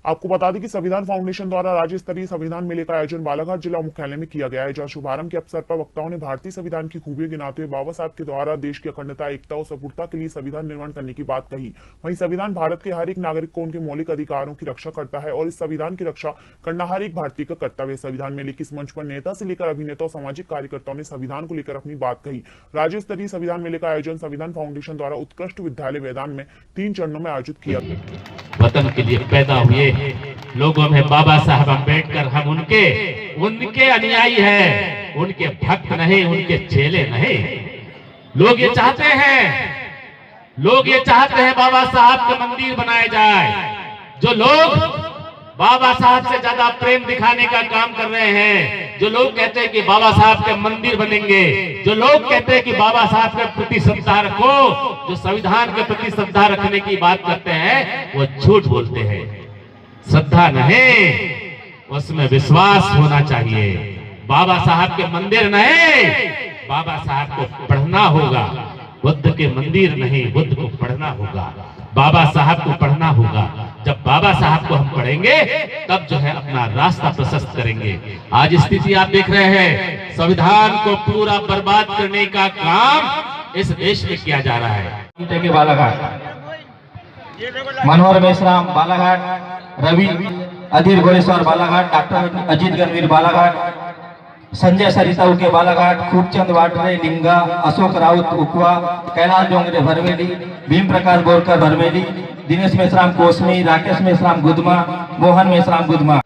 आपको बता दें कि संविधान फाउंडेशन द्वारा राज्य स्तरीय संविधान मेले का आयोजन बालाघाट जिला मुख्यालय में किया गया है, जहां शुभारंभ के अवसर पर वक्ताओं ने भारतीय संविधान की खूबियों गिनाते हुए बाबा साहब के द्वारा देश की अखंडता, एकता और संपूर्णता के लिए संविधान निर्माण करने की बात कही। वहीं संविधान भारत के हर एक नागरिक को उनके मौलिक अधिकारों की रक्षा करता है और इस संविधान की रक्षा करना हर एक भारतीय का कर्तव्य। संविधान मेले के इस मंच पर नेता से लेकर अभिनेता और सामाजिक कार्यकर्ताओं ने संविधान को लेकर अपनी बात कही। राज्य स्तरीय संविधान मेले का आयोजन संविधान फाउंडेशन द्वारा उत्कृष्ट विद्यालय मैदान में 3 चरणों में आयोजित किया गया। वतन के लिए पैदा हुए लोगों में बाबा साहब अम्बेडकर, हम उनके अनुयायी हैं, उनके भक्त नहीं, उनके चेले नहीं। लोग ये चाहते हैं बाबा साहब के मंदिर बनाए जाए। जो लोग बाबा साहब से ज्यादा प्रेम दिखाने का काम कर रहे हैं, जो लोग कहते हैं कि बाबा साहब के मंदिर बनेंगे, जो लोग कहते हैं कि बाबा साहब के प्रति श्रद्धा रखो, जो संविधान के प्रति श्रद्धा रखने की बात करते हैं, वो झूठ बोलते हैं। श्रद्धा नहीं, उसमें विश्वास होना चाहिए। बाबा साहब के मंदिर नहीं, बाबा साहब को पढ़ना होगा। बुद्ध के मंदिर नहीं, बुद्ध को पढ़ना होगा, बाबा साहब को पढ़ना होगा। जब बाबा साहब को हम पढ़ेंगे तब जो है अपना रास्ता प्रशस्त करेंगे। आज स्थिति आप देख रहे हैं, संविधान को पूरा बर्बाद करने का काम इस देश में किया जा रहा है। के बालाघाट, मनोहर मेश्राम बालाघाट, रवि अधीर गोरेश्वर बालाघाट, डॉक्टर अजीत गणवीर बालाघाट, संजय सरिता उके बालाघाट, खूबचंद वाटरे लिंगा, अशोक राउत उकवा, कैलाश डोंगरे भरवेली, भीम प्रकाश बोरकर भरवेली, दिनेश मेश्राम कोसमी, राकेश मेश्राम गुदमा, मोहन मेश्राम गुदमा।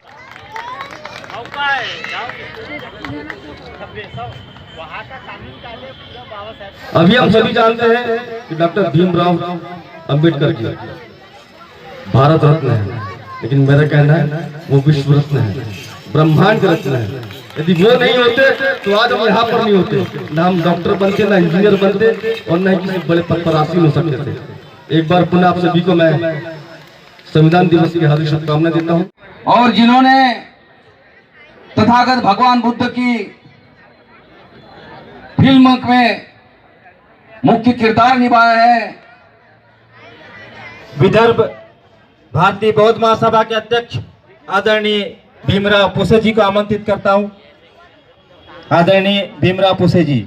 अभी हम सभी जानते हैं कि डॉक्टर भीमराव अंबेडकर जी भारत रत्न है, लेकिन मेरा कहना है वो विश्व रत्न है, ब्रह्मांड रत्न है। यदि वो नहीं होते तो आज हम यहाँ पर नहीं होते, ना हम डॉक्टर बनते, ना इंजीनियर बनते और न ही किसी बड़े पद पर आसीन हो सकते थे। एक बार पुनः आप सभी को मैं संविधान दिवस की हार्दिक शुभकामनाएं देता हूँ। और जिन्होंने तथागत भगवान बुद्ध की फिल्म में मुख्य किरदार निभाया है, विदर्भ भारतीय बौद्ध महासभा के अध्यक्ष आदरणीय भीमराव पुसे जी को आमंत्रित करता हूं। आदरणीय भीमराव पुसे जी।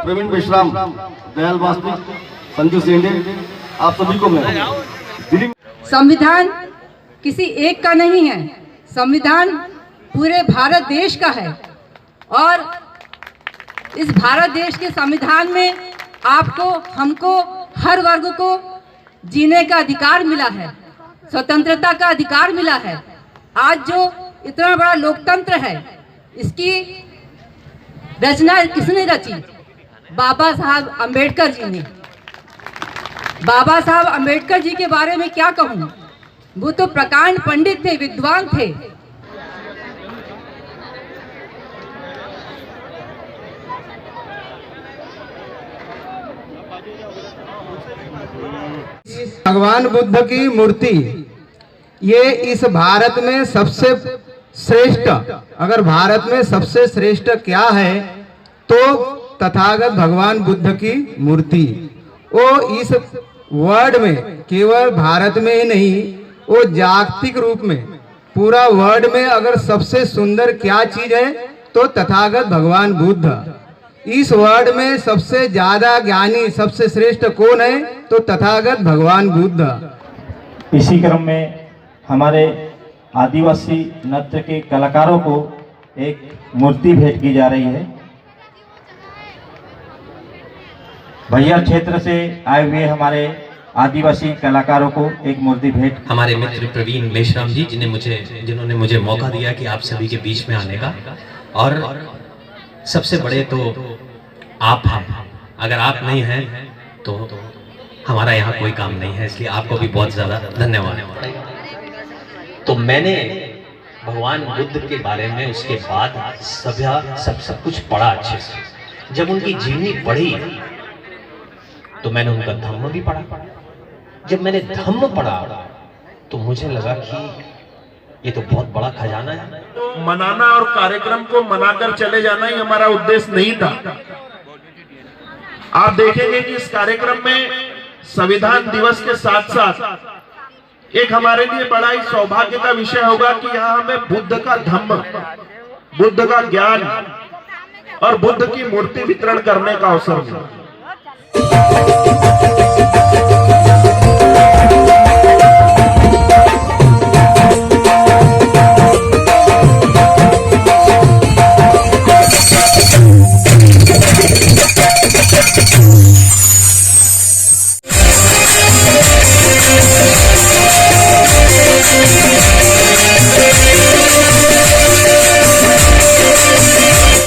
प्रवीण विश्राम, दयाल वास्तविक, संजू सेंडे, आप सभी को मैं दिल्ली। संविधान किसी एक का नहीं है, संविधान पूरे भारत देश का है और इस भारत देश के संविधान में आपको, हमको, हर वर्ग को जीने का अधिकार मिला है, स्वतंत्रता का अधिकार मिला है। आज जो इतना बड़ा लोकतंत्र है, इसकी रचना किसने रची? बाबा साहब अम्बेडकर जी ने। बाबा साहब अम्बेडकर जी के बारे में क्या कहूँ, वो तो प्रकांड पंडित थे, विद्वान थे। भगवान बुद्ध की मूर्ति ये इस भारत में सबसे श्रेष्ठ, अगर भारत में सबसे श्रेष्ठ क्या है तो तथागत भगवान बुद्ध की मूर्ति। वो इस वर्ल्ड में, केवल भारत में ही नहीं, वो जागतिक रूप में पूरा वर्ल्ड में अगर सबसे सुंदर क्या चीज है तो तथागत भगवान बुद्ध। इस वर्ल्ड में सबसे ज्यादा ज्ञानी, सबसे श्रेष्ठ कौन है तो तथागत भगवान बुद्ध। इसी क्रम में हमारे आदिवासी नृत्य के कलाकारों को एक मूर्ति भेंट की जा रही है। भैया क्षेत्र से आए हुए हमारे आदिवासी कलाकारों को एक मूर्ति भेंट। हमारे मित्र प्रवीण मेश्राम जी, जिन्होंने मुझे मौका दिया कि आप सभी के बीच में आने का, और सबसे बड़े तो आप हैं। अगर आप नहीं हैं तो हमारा यहाँ कोई काम नहीं है, इसलिए आपको भी बहुत ज़्यादा धन्यवाद। तो मैंने भगवान बुद्ध के बारे में उसके बाद सब कुछ पढ़ा अच्छे से। जब उनकी जीवनी पढ़ी तो मैंने उनका धम्म भी पढ़ा। जब मैंने धम्म पढ़ा तो मुझे लगा कि ये तो बहुत बड़ा खजाना है। तो मनाना और कार्यक्रम को मनाकर चले जाना ही हमारा उद्देश्य नहीं था। आप देखेंगे कि इस कार्यक्रम में संविधान दिवस के साथ साथ एक हमारे लिए बड़ा ही सौभाग्य का विषय होगा कि यहाँ हमें बुद्ध का धम्म, बुद्ध का ज्ञान और बुद्ध की मूर्ति वितरण करने का अवसर मिला।